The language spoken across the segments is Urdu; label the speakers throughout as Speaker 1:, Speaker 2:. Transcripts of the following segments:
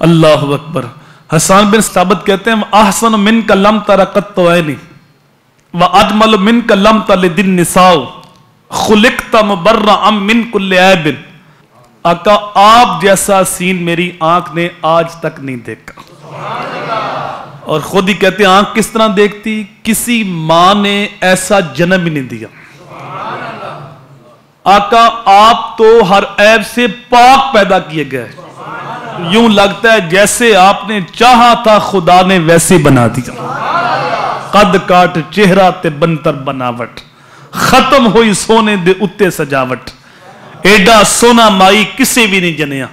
Speaker 1: اللہ اکبر۔ حسان بن ثابت کہتے ہیں احسن من کا لم تر قط عینی واجمل من کا لم تلد النساء خلقت مبرأ من کل عیب۔ آقا آپ جیسا سین میری آنکھ نے آج تک نہیں دیکھا۔ اور خود ہی کہتے ہیں آنکھ کس طرح دیکھتی؟ کسی ماں نے ایسا جنم ہی نہیں دیا۔ آقا آپ تو ہر عیب سے پاک پیدا کیے گئے، یوں لگتا ہے جیسے آپ نے چاہا تھا خدا نے ویسے بنا دیا۔ قد کاٹ چہرہ تے بنتر بناوٹ، ختم ہوئی سونے دے اتے سجاوٹ۔ ایڈا سونا مائی کسے بھی نہیں جنیا،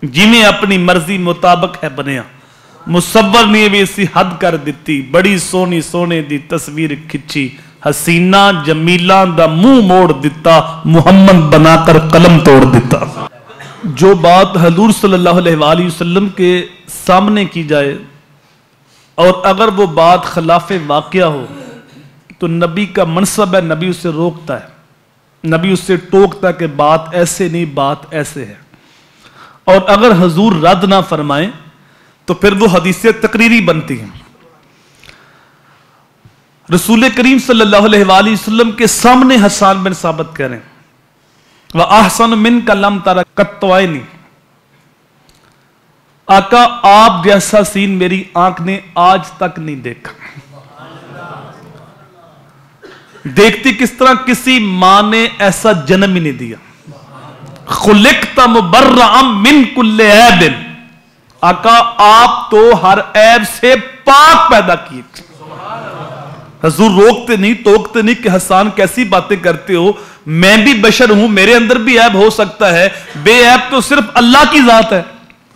Speaker 1: جنہیں اپنی مرضی مطابق ہے بنیا۔ مصور نے بھی اسی حد کر دیتی، بڑی سونی سونے دی تصویر کھچی، حسینہ جمیلہ دا منہ موڑ دیتا، محمد بنا کر قلم توڑ دیتا۔ جو بات حضور صلی اللہ علیہ وآلہ وسلم کے سامنے کی جائے اور اگر وہ بات خلاف واقعہ ہو تو نبی کا منصب ہے، نبی اسے روکتا ہے، نبی اسے ٹوکتا ہے کہ بات ایسے نہیں، بات ایسے ہے۔ اور اگر حضور رد نہ فرمائیں تو پھر وہ حدیث تقریری بنتی ہیں۔ رسول کریم صلی اللہ علیہ وآلہ وسلم کے سامنے حسان بن ثابت کہہ رہے ہیں وَأَحْسَنُ مِنْكَ لَمْ تَرَ قَطُّ عَيْنِي، آقا آپ جیسا سین میری آنکھ نے آج تک نہیں دیکھا۔ دیکھتی کس طرح؟ کسی ماں نے ایسا جنم ہی نہیں دیا۔ خلقت مبرأ من کل عیب، آقا آپ تو ہر عیب سے پاک پیدا کیے۔ حضور روکتے نہیں، ٹوکتے نہیں کہ حسان کیسی باتیں کرتے ہو، میں بھی بشر ہوں، میرے اندر بھی عیب ہو سکتا ہے، بے عیب تو صرف اللہ کی ذات ہے۔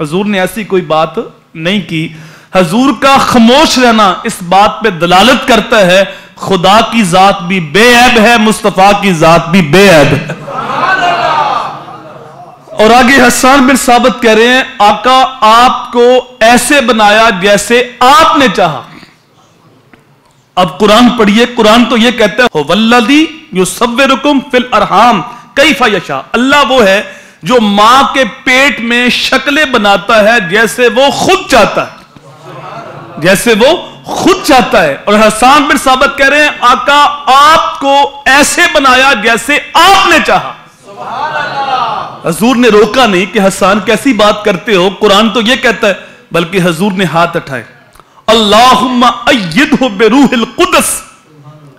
Speaker 1: حضور نے ایسی کوئی بات نہیں کی۔ حضور کا خاموش رہنا اس بات پہ دلالت کرتا ہے خدا کی ذات بھی بے عیب ہے، مصطفیٰ کی ذات بھی بے عیب ہے۔ اور آگے حسان بن ثابت کہہ رہے ہیں آقا آپ کو ایسے بنایا جیسے آپ نے چاہا۔ اب قرآن پڑھیے، قرآن تو یہ کہتا ہے وَالَّذِي يُصَوِّرُكُمْ فِي الْأَرْحَامِ كَيْفَ يَشَاءُ، اللہ وہ ہے جو ماں کے پیٹ میں شکلیں بناتا ہے جیسے وہ خود چاہتا ہے، جیسے وہ خود چاہتا ہے۔ اور حسان بن ثابت کہہ رہے ہیں آقا آپ کو ایسے بنایا جیسے آپ نے چاہا۔ حضور نے روکا نہیں کہ حسان کیسی بات کرتے ہو، قرآن تو یہ کہتا ہے، بلکہ حضور نے ہاتھ اٹھائے اللہم ایدہ بروح القدس،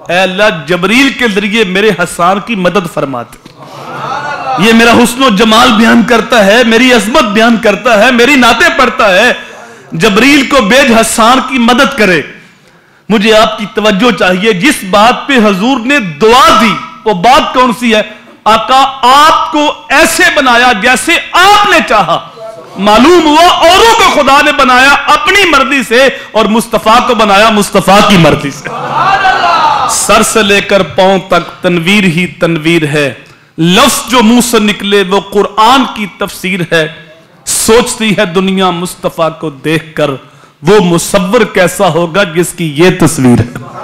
Speaker 1: اے اللہ جبریل کے ذریعے میرے حسان کی مدد فرماتے۔ یہ میرا حسن و جمال بیان کرتا ہے، میری عظمت بیان کرتا ہے، میری نعتیں پڑھتا ہے، جبریل کو بھیج حسان کی مدد کرے۔ مجھے آپ کی توجہ چاہیے، جس بات پہ حضور نے دعا دی وہ بات کون سی ہے؟ آقا آپ کو ایسے بنایا جیسے آپ نے چاہا۔ معلوم ہوا اوروں کو خدا نے بنایا اپنی مرضی سے اور مصطفیٰ کو بنایا مصطفیٰ کی مرضی سے۔ سر سے لے کر پاؤں تک تنویر ہی تنویر ہے، لفظ جو منہ سے نکلے وہ قرآن کی تفسیر ہے۔ سوچتی ہے دنیا مصطفیٰ کو دیکھ کر وہ مصور کیسا ہوگا جس کی یہ تصویر ہے۔